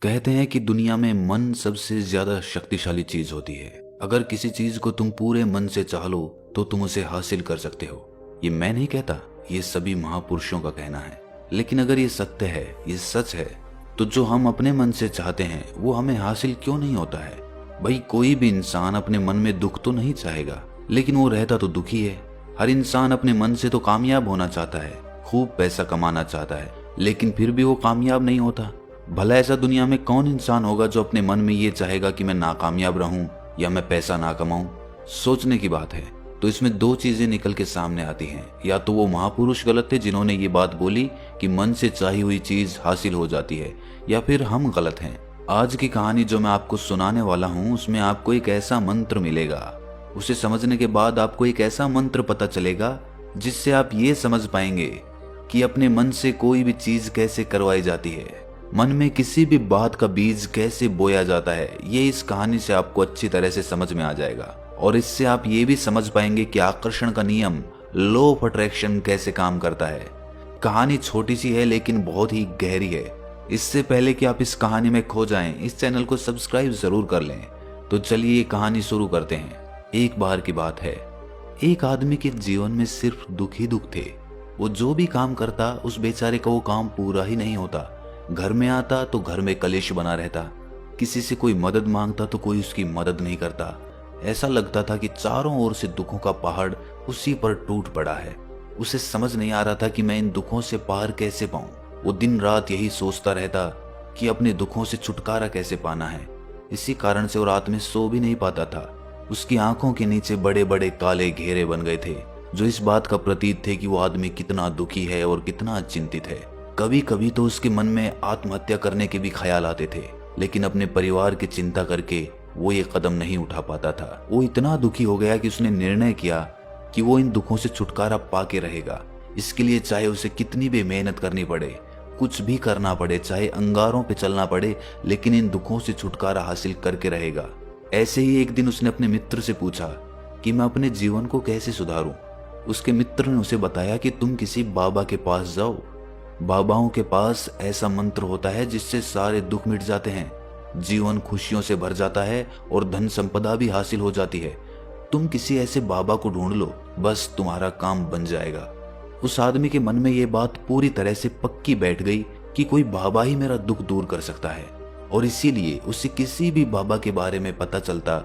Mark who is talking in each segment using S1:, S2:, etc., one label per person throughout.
S1: कहते हैं कि दुनिया में मन सबसे ज्यादा शक्तिशाली चीज होती है। अगर किसी चीज को तुम पूरे मन से चाह लो तो तुम उसे हासिल कर सकते हो। ये मैं नहीं कहता, ये सभी महापुरुषों का कहना है। लेकिन अगर ये सत्य है, ये सच है, तो जो हम अपने मन से चाहते हैं वो हमें हासिल क्यों नहीं होता है? भाई, कोई भी इंसान अपने मन में दुख तो नहीं चाहेगा, लेकिन वो रहता तो दुखी है। हर इंसान अपने मन से तो कामयाब होना चाहता है, खूब पैसा कमाना चाहता है, लेकिन फिर भी वो कामयाब नहीं होता। भला ऐसा दुनिया में कौन इंसान होगा जो अपने मन में ये चाहेगा कि मैं नाकामयाब रहूं या मैं पैसा ना कमाऊं? सोचने की बात है। तो इसमें दो चीजें निकल के सामने आती हैं। या तो वो महापुरुष गलत थे जिन्होंने ये बात बोली कि मन से चाही हुई चीज हासिल हो जाती है, या फिर हम गलत हैं। आज की कहानी जो मैं आपको सुनाने वाला हूँ उसमें आपको एक ऐसा मंत्र मिलेगा। उसे समझने के बाद आपको एक ऐसा मंत्र पता चलेगा जिससे आप ये समझ पाएंगे कि अपने मन से कोई भी चीज कैसे करवाई जाती है, मन में किसी भी बात का बीज कैसे बोया जाता है। ये इस कहानी से आपको अच्छी तरह से समझ में आ जाएगा, और इससे आप ये भी समझ पाएंगे कि आकर्षण का नियम, लॉ ऑफ अट्रैक्शन कैसे काम करता है। कहानी छोटी सी है लेकिन बहुत ही गहरी है। इससे पहले कि आप इस कहानी में खो जाएं, इस चैनल को सब्सक्राइब जरूर कर लें। तो चलिए ये कहानी शुरू करते हैं। एक बार की बात है, एक आदमी के जीवन में सिर्फ दुख ही दुख थे। वो जो भी काम करता उस बेचारे का वो काम पूरा ही नहीं होता। घर में आता तो घर में कलेश बना रहता, किसी से कोई मदद मांगता तो कोई उसकी मदद नहीं करता। ऐसा लगता था कि चारों ओर से दुखों का पहाड़ उसी पर टूट पड़ा है। उसे समझ नहीं आ रहा था कि मैं इन दुखों से पार कैसे पाऊं। वो दिन रात यही सोचता रहता कि अपने दुखों से छुटकारा कैसे पाना है। इसी कारण से वो रात में सो भी नहीं पाता था। उसकी आंखों के नीचे बड़े बड़े काले घेरे बन गए थे, जो इस बात का प्रतीक थे कि वो आदमी कितना दुखी है और कितना चिंतित है। कभी कभी तो उसके मन में आत्महत्या करने के भी ख्याल आते थे, लेकिन अपने परिवार की चिंता करके वो ये कदम नहीं उठा पाता था। वो इतना दुखी हो गया कि उसने निर्णय किया कि वो इन दुखों से छुटकारा पाके रहेगा। इसके लिए चाहे उसे कितनी भी मेहनत करनी पड़े, कुछ भी करना पड़े, चाहे अंगारों पे चलना पड़े, लेकिन इन दुखों से छुटकारा हासिल करके रहेगा। ऐसे ही एक दिन उसने अपने मित्र से पूछा कि मैं अपने जीवन को कैसे सुधारूं। उसके मित्र ने उसे बताया कि तुम किसी बाबा के पास जाओ। बाबाओं के पास ऐसा मंत्र होता है जिससे सारे दुख मिट जाते हैं, जीवन खुशियों से भर जाता है और धन संपदा भी हासिल हो जाती है। तुम किसी ऐसे बाबा को ढूंढ लो, बस तुम्हारा काम बन जाएगा। उस आदमी के मन में ये बात पूरी तरह से पक्की बैठ गई कि कोई बाबा ही मेरा दुख दूर कर सकता है, और इसीलिए उसे किसी भी बाबा के बारे में पता चलता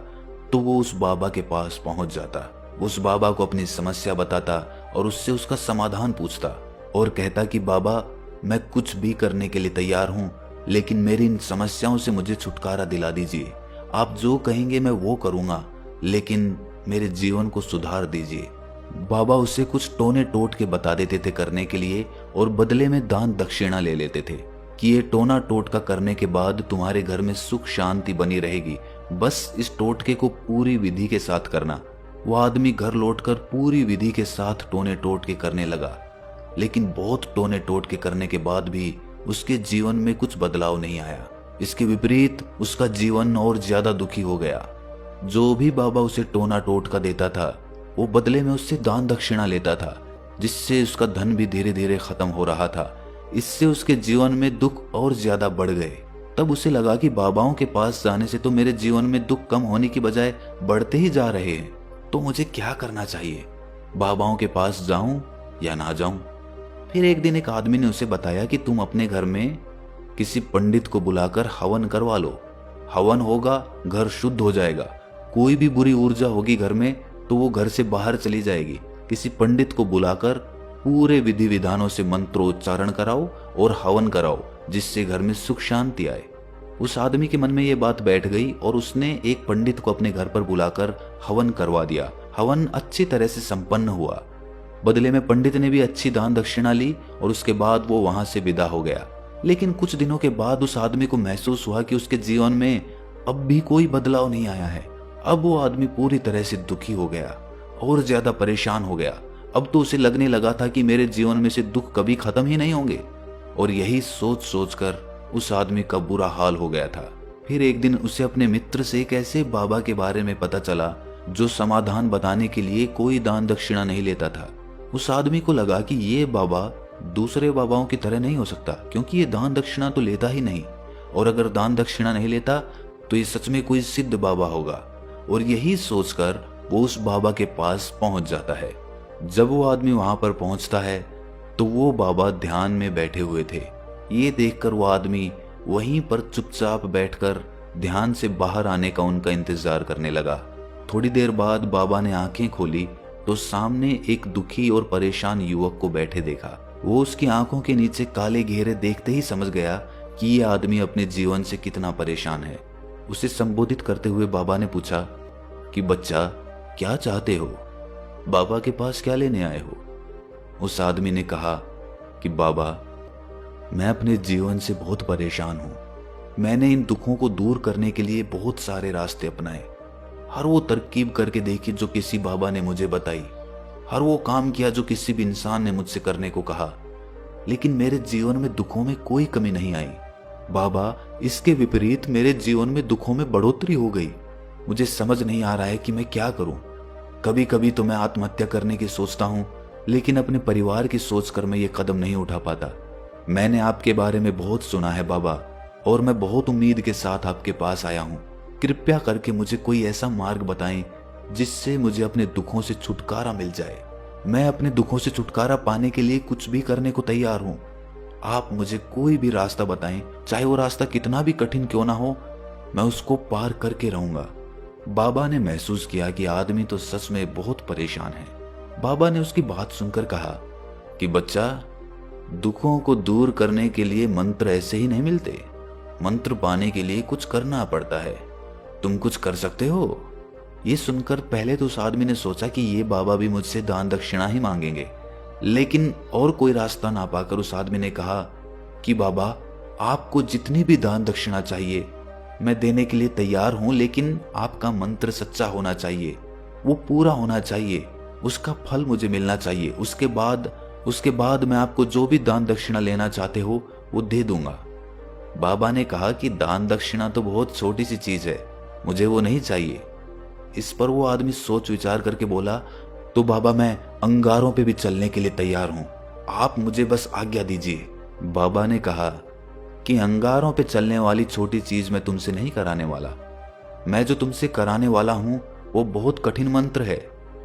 S1: तो वो उस बाबा के पास पहुंच जाता। उस बाबा को अपनी समस्या बताता और उससे उसका समाधान पूछता और कहता कि बाबा, मैं कुछ भी करने के लिए तैयार हूं, लेकिन मेरी इन समस्याओं से मुझे छुटकारा दिला दीजिए। आप जो कहेंगे मैं वो करूंगा, लेकिन मेरे जीवन को सुधार दीजिए। बाबा उसे कुछ टोने टोट के बता देते थे करने के लिए, और बदले में दान दक्षिणा ले लेते थे कि ये टोना टोटका करने के बाद तुम्हारे घर में सुख शांति बनी रहेगी, बस इस टोटके को पूरी विधि के साथ करना। वो आदमी घर लौटकर पूरी विधि के साथ टोने टोटके करने लगा, लेकिन बहुत टोने टोटके करने के बाद भी उसके जीवन में कुछ बदलाव नहीं आया। इसके विपरीत उसका जीवन और ज्यादा दुखी हो गया। जो भी बाबा उसे टोना टोटका देता था वो बदले में उससे दान दक्षिणा लेता था, जिससे उसका धन भी धीरे धीरे खत्म हो रहा था। इससे उसके जीवन में दुख और ज्यादा बढ़ गए। तब उसे लगा कि बाबाओं के पास जाने से तो मेरे जीवन में दुख कम होने की बजाय बढ़ते ही जा रहे हैं, तो मुझे क्या करना चाहिए? बाबाओं के पास जाऊं या ना जाऊं? फिर एक दिन एक आदमी ने उसे बताया कि तुम अपने घर में किसी पंडित को बुलाकर हवन करवा लो। हवन होगा, घर शुद्ध हो जाएगा। कोई भी बुरी ऊर्जा होगी घर में तो वो घर से बाहर चली जाएगी। किसी पंडित को बुलाकर पूरे विधि विधानों से मंत्रोच्चारण कराओ और हवन कराओ, जिससे घर में सुख शांति आए। उस आदमी के मन में ये बात बैठ गई और उसने एक पंडित को अपने घर पर बुलाकर हवन करवा दिया। हवन अच्छी तरह से संपन्न हुआ। बदले में पंडित ने भी अच्छी दान दक्षिणा ली और उसके बाद वो वहां से विदा हो गया। लेकिन कुछ दिनों के बाद उस आदमी को महसूस हुआ कि उसके जीवन में अब भी कोई बदलाव नहीं आया है। अब वो आदमी पूरी तरह से दुखी हो गया और ज्यादा परेशान हो गया। अब तो उसे लगने लगा था कि मेरे जीवन में से दुख कभी खत्म ही नहीं होंगे, और यही सोच सोचकर उस आदमी का बुरा हाल हो गया था। फिर एक दिन उसे अपने मित्र से एक ऐसे बाबा के बारे में पता चला जो समाधान बताने के लिए कोई दान दक्षिणा नहीं लेता था। उस आदमी को लगा कि ये बाबा दूसरे बाबाओं की तरह नहीं हो सकता, क्योंकि ये दान दक्षिणा तो लेता ही नहीं और अगर दान दक्षिणा नहीं लेता तो ये सच में कोई सिद्ध बाबा होगा। और यही सोचकर वो उस बाबा के पास पहुंच जाता है। जब वो आदमी वहां पर पहुंचता है तो वो बाबा ध्यान में बैठे हुए थे। ये देखकर वो आदमी वहीं पर चुपचाप बैठकर ध्यान से बाहर आने का उनका इंतजार करने लगा। थोड़ी देर बाद बाबा ने आंखें खोली तो सामने एक दुखी और परेशान युवक को बैठे देखा। वो उसकी आंखों के नीचे काले घेरे देखते ही समझ गया कि ये आदमी अपने जीवन से कितना परेशान है। उसे संबोधित करते हुए बाबा ने पूछा कि बच्चा, क्या चाहते हो? बाबा के पास क्या लेने आए हो? उस आदमी ने कहा कि बाबा, मैं अपने जीवन से बहुत परेशान हूं। मैंने इन दुखों को दूर करने के लिए बहुत सारे रास्ते अपनाए, हर वो तरकीब करके देखी जो किसी बाबा ने मुझे बताई, हर वो काम किया जो किसी भी इंसान ने मुझसे करने को कहा, लेकिन मेरे जीवन में दुखों में कोई कमी नहीं आई। बाबा, इसके विपरीत मेरे जीवन में दुखों में बढ़ोतरी हो गई। मुझे समझ नहीं आ रहा है कि मैं क्या करूं। कभी कभी तो मैं आत्महत्या करने की सोचता हूं, लेकिन अपने परिवार की सोचकर मैं ये कदम नहीं उठा पाता। मैंने आपके बारे में बहुत सुना है बाबा, और मैं बहुत उम्मीद के साथ आपके पास आया हूं। कृपया करके मुझे कोई ऐसा मार्ग बताएं जिससे मुझे अपने दुखों से छुटकारा मिल जाए। मैं अपने दुखों से छुटकारा पाने के लिए कुछ भी करने को तैयार हूं। आप मुझे कोई भी रास्ता बताएं, चाहे वो रास्ता कितना भी कठिन क्यों ना हो, मैं उसको पार करके रहूंगा। बाबा ने महसूस किया कि आदमी तो सच में बहुत परेशान है। बाबा ने उसकी बात सुनकर कहा कि बच्चा, दुखों को दूर करने के लिए मंत्र ऐसे ही नहीं मिलते। मंत्र पाने के लिए कुछ करना पड़ता है। तुम कुछ कर सकते हो? ये सुनकर पहले तो उस आदमी ने सोचा कि ये बाबा भी मुझसे दान दक्षिणा ही मांगेंगे, लेकिन और कोई रास्ता ना पाकर उस आदमी ने कहा कि बाबा, आपको जितनी भी दान दक्षिणा चाहिए मैं देने के लिए तैयार हूं, लेकिन आपका मंत्र सच्चा होना चाहिए, वो पूरा होना चाहिए, उसका फल मुझे मिलना चाहिए। उसके बाद मैं आपको जो भी दान दक्षिणा लेना चाहते हो वो दे दूंगा। बाबा ने कहा कि दान दक्षिणा तो बहुत छोटी सी चीज है, मुझे वो नहीं चाहिए। इस पर वो आदमी सोच विचार करके बोला, तो बाबा, मैं अंगारों पे भी चलने के लिए तैयार हूं, आप मुझे बस आज्ञा दीजिए। बाबा ने कहा कि अंगारों पे चलने वाली छोटी चीज मैं तुमसे नहीं कराने वाला। मैं जो तुमसे कराने वाला हूं वो बहुत कठिन मंत्र है,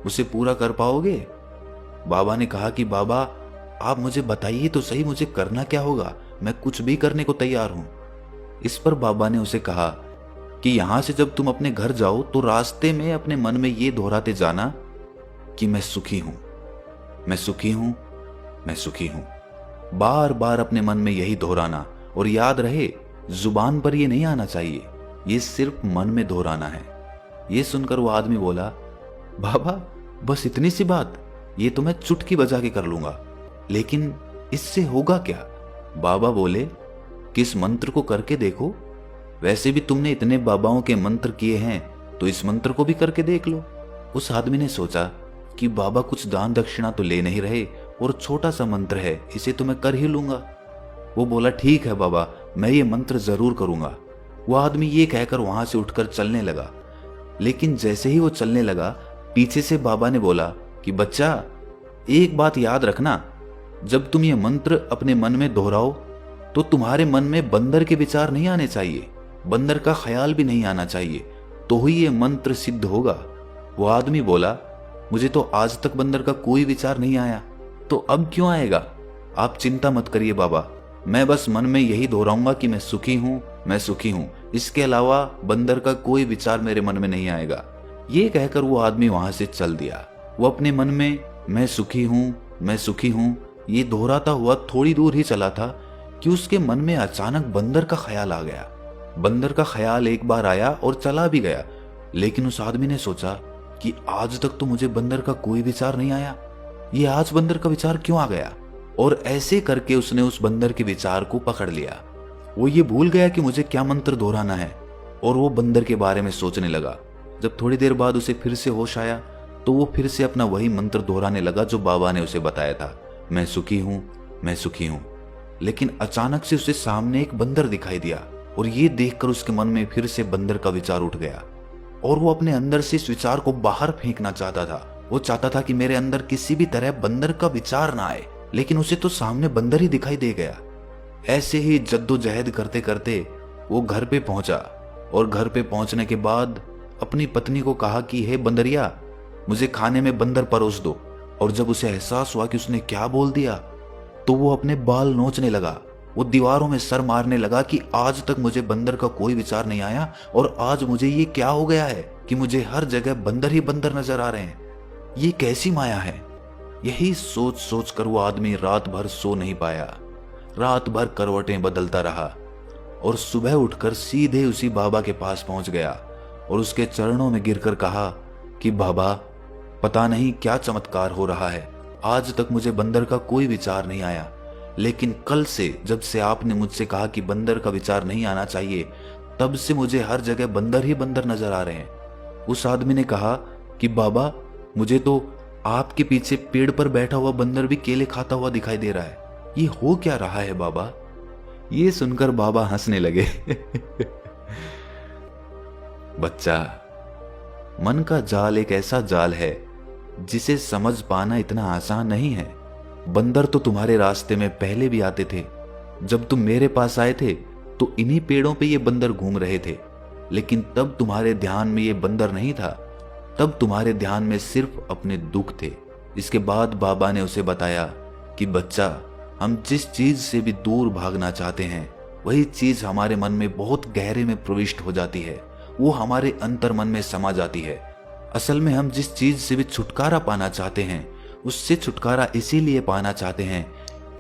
S1: उसे पूरा कर पाओगे? बाबा ने कहा कि बाबा, आप मुझे बताइए तो सही, मुझे करना क्या होगा, मैं कुछ भी करने को तैयार हूं। इस पर बाबा ने उसे कहा कि यहां से जब तुम अपने घर जाओ तो रास्ते में अपने मन में ये दोहराते जाना कि मैं सुखी हूं, मैं सुखी हूं, मैं सुखी हूं। बार बार अपने मन में यही दोहराना, और याद रहे, जुबान पर ये नहीं आना चाहिए, ये सिर्फ मन में दोहराना है। ये सुनकर वो आदमी बोला, बाबा, बस इतनी सी बात? ये तो मैं चुटकी बजा के कर लूंगा, लेकिन इससे होगा क्या? बाबा बोले, किस मंत्र को करके देखो, वैसे भी तुमने इतने बाबाओं के मंत्र किए हैं तो इस मंत्र को भी करके देख लो। उस आदमी ने सोचा कि बाबा कुछ दान दक्षिणा तो ले नहीं रहे और छोटा सा मंत्र है, इसे तो मैं कर ही लूंगा। वो बोला, ठीक है बाबा, मैं ये मंत्र जरूर करूंगा। वो आदमी ये कहकर वहां से उठकर चलने लगा, लेकिन जैसे ही वो चलने लगा, पीछे से बाबा ने बोला कि बच्चा, एक बात याद रखना, जब तुम ये मंत्र अपने मन में दोहराओ तो तुम्हारे मन में बंदर के विचार नहीं आने चाहिए, बंदर का ख्याल भी नहीं आना चाहिए, तो ही ये मंत्र सिद्ध होगा। वो आदमी बोला, मुझे तो आज तक बंदर का कोई विचार नहीं आया, तो अब क्यों आएगा? आप चिंता मत करिए बाबा, मैं बस मन में यही दोहराऊंगा कि मैं सुखी हूं, मैं सुखी हूं, इसके अलावा बंदर का कोई विचार मेरे मन में नहीं आएगा। ये कहकर वो आदमी वहां से चल दिया। वो अपने मन में मैं सुखी हूं, मैं सुखी हूं ये दोहराता हुआ थोड़ी दूर ही चला था कि उसके मन में अचानक बंदर का ख्याल आ गया। बंदर का ख्याल एक बार आया और चला भी गया, लेकिन उस आदमी ने सोचा कि आज तक तो मुझे बंदर का कोई विचार नहीं आया, ये आज बंदर का विचार क्यों आ गया? और ऐसे करके उसने उस बंदर के विचार को पकड़ लिया। वो ये भूल गया कि मुझे क्या मंत्र दोहराना है, और वो बंदर के बारे में सोचने लगा। जब थोड़ी देर बाद उसे फिर से होश आया तो वो फिर से अपना वही मंत्र दोहराने लगा जो बाबा ने उसे बताया था, मैं सुखी हूं, मैं सुखी हूं। लेकिन अचानक से उसे सामने एक बंदर दिखाई दिया, और ये देखकर उसके मन में फिर से बंदर का विचार उठ गया, और वो अपने अंदर से इस विचार को बाहर फेंकना चाहता था। वो चाहता था कि मेरे अंदर किसी भी तरह बंदर का विचार ना आए, लेकिन उसे तो सामने बंदर ही दिखाई दे गया। ऐसे ही जद्दोजहद करते करते वो घर पे पहुंचा और घर पे पहुंचने के बाद अपनी पत्नी को कहा कि हे बंदरिया, मुझे खाने में बंदर परोस दो। और जब उसे एहसास हुआ कि उसने क्या बोल दिया तो वो अपने बाल नोचने लगा। वो दीवारों में सर मारने लगा कि आज तक मुझे बंदर का कोई विचार नहीं आया और आज मुझे ये क्या हो गया है कि मुझे हर जगह बंदर ही बंदर नजर आ रहे हैं। ये कैसी माया है। यही सोच सोच कर वो आदमी रात भर सो नहीं पाया। रात भर करवटें बदलता रहा और सुबह उठकर सीधे उसी बाबा के पास पहुंच गया और उसके चरणों में गिरकर कहा कि बाबा, पता नहीं क्या चमत्कार हो रहा है, आज तक मुझे बंदर का कोई विचार नहीं आया, लेकिन कल से जब से आपने मुझसे कहा कि बंदर का विचार नहीं आना चाहिए, तब से मुझे हर जगह बंदर ही बंदर नजर आ रहे हैं। उस आदमी ने कहा कि बाबा, मुझे तो आपके पीछे पेड़ पर बैठा हुआ बंदर भी केले खाता हुआ दिखाई दे रहा है, ये हो क्या रहा है बाबा। ये सुनकर बाबा हंसने लगे। बच्चा, मन का जाल एक ऐसा जाल है जिसे समझ पाना इतना आसान नहीं है। बंदर तो तुम्हारे रास्ते में पहले भी आते थे। जब तुम मेरे पास आए थे तो इन्हीं पेड़ों पे ये बंदर घूम रहे थे, लेकिन तब तुम्हारे ध्यान में ये बंदर नहीं था, तब तुम्हारे ध्यान में सिर्फ अपने दुख थे। इसके बाद बाबा ने उसे बताया कि बच्चा, हम जिस चीज से भी दूर भागना चाहते हैं वही चीज हमारे मन में बहुत गहरे में प्रविष्ट हो जाती है, वो हमारे अंतर मन में समा जाती है। असल में हम जिस चीज से भी छुटकारा पाना चाहते हैं उससे छुटकारा इसीलिए पाना चाहते हैं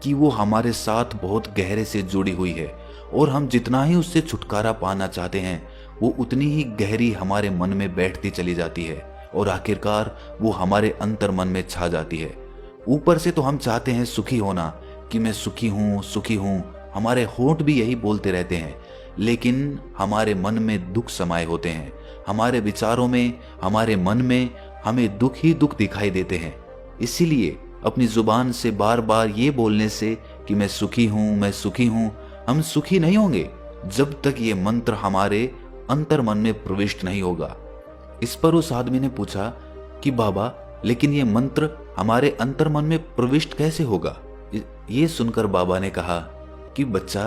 S1: कि वो हमारे साथ बहुत गहरे से जुड़ी हुई है, और हम जितना ही उससे छुटकारा पाना चाहते हैं वो उतनी ही गहरी हमारे मन में बैठती चली जाती है और आखिरकार वो हमारे अंतर मन में छा जाती है। ऊपर से तो हम चाहते हैं सुखी होना कि मैं सुखी हूं, हमारे होंठ भी यही बोलते रहते हैं, लेकिन हमारे मन में दुख समाये होते हैं। हमारे विचारों में, हमारे मन में हमें दुख ही दुख दिखाई देते हैं। इसीलिए अपनी जुबान से बार बार ये बोलने से कि मैं सुखी हूं, हम सुखी नहीं होंगे जब तक ये मंत्र हमारे अंतर मन में प्रविष्ट नहीं होगा। इस पर उस आदमी ने पूछा कि बाबा, लेकिन ये मंत्र हमारे अंतर मन में प्रविष्ट कैसे होगा। ये सुनकर बाबा ने कहा कि बच्चा,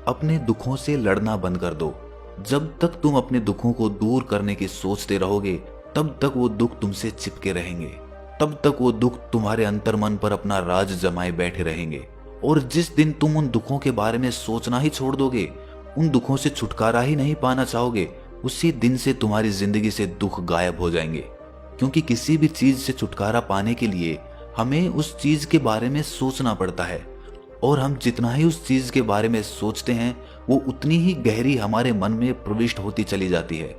S1: अपने दुखों से लड़ना बंद कर दो। जब तक तुम अपने दुखों को दूर करने की सोचते रहोगे तब तक वो दुख तुमसे चिपके रहेंगे, तब तक वो दुख तुम्हारे अंतर मन पर अपना राज जमाए बैठे रहेंगे। और जिस दिन तुम उन दुखों के बारे में सोचना ही छोड़ दोगे, उन दुखों से छुटकारा ही नहीं पाना चाहोगे, उसी दिन से तुम्हारी जिंदगी से दुख गायब हो जाएंगे। क्योंकि किसी भी चीज से छुटकारा पाने के लिए हमें उस चीज के बारे में सोचना पड़ता है, और हम जितना ही उस चीज के बारे में सोचते हैं वो उतनी ही गहरी हमारे मन में प्रविष्ट होती चली जाती है।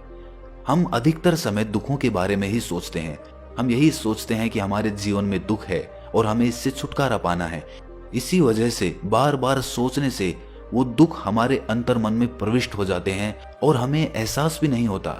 S1: हम अधिकतर समय दुखों के बारे में ही सोचते हैं। हम यही सोचते हैं कि हमारे जीवन में दुख है और हमें इससे छुटकारा पाना है। इसी वजह से बार बार सोचने से वो दुख हमारे अंतर मन में प्रविष्ट हो जाते हैं और हमें एहसास भी नहीं होता।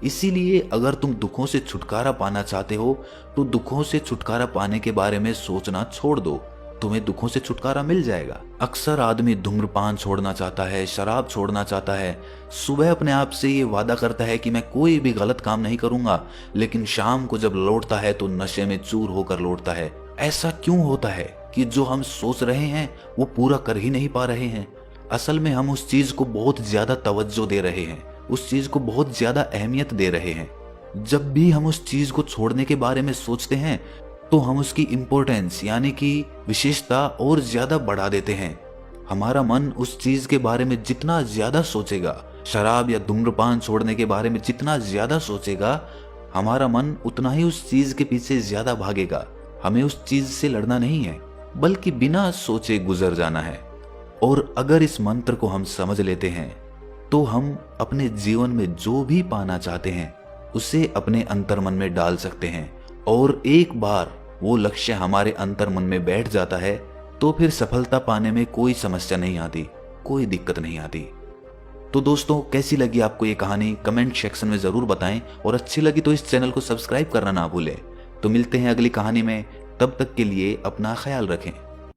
S1: इसीलिए अगर तुम दुखों से छुटकारा पाना चाहते हो तो दुखों से छुटकारा पाने के बारे में सोचना छोड़ दो, तुम्हें दुखों से छुटकारा मिल जाएगा। अक्सर आदमी धूम्रपान छोड़ना चाहता है, शराब छोड़ना चाहता है, सुबह अपने आप से ये वादा करता है कि मैं कोई भी गलत काम नहीं करूंगा, लेकिन शाम को जब लौटता है तो नशे में चूर होकर लौटता है। ऐसा क्यों होता है कि जो हम सोच रहे हैं वो पूरा कर ही नहीं पा रहे हैं। असल में हम उस चीज को बहुत ज्यादा तवज्जो दे रहे हैं, उस चीज को बहुत ज्यादा अहमियत दे रहे हैं। जब भी हम उस चीज को छोड़ने के बारे में सोचते हैं तो हम उसकी इम्पोर्टेंस यानी कि विशेषता और ज्यादा बढ़ा देते हैं। हमारा मन उस चीज के बारे में जितना ज्यादा सोचेगा, शराब या धूम्रपान छोड़ने के बारे में जितना ज्यादा सोचेगा, हमारा मन उतना ही उस चीज के पीछे ज्यादा भागेगा। हमें उस चीज से लड़ना नहीं है, बल्कि बिना सोचे गुजर जाना है। और अगर इस मंत्र को हम समझ लेते हैं तो हम अपने जीवन में जो भी पाना चाहते हैं उसे अपने अंतर मन में डाल सकते हैं, और एक बार वो लक्ष्य हमारे अंतर मन में बैठ जाता है तो फिर सफलता पाने में कोई समस्या नहीं आती, कोई दिक्कत नहीं आती। तो दोस्तों, कैसी लगी आपको ये कहानी कमेंट सेक्शन में जरूर बताएं, और अच्छी लगी तो इस चैनल को सब्सक्राइब करना ना भूलें। तो मिलते हैं अगली कहानी में, तब तक के लिए अपना ख्याल रखें।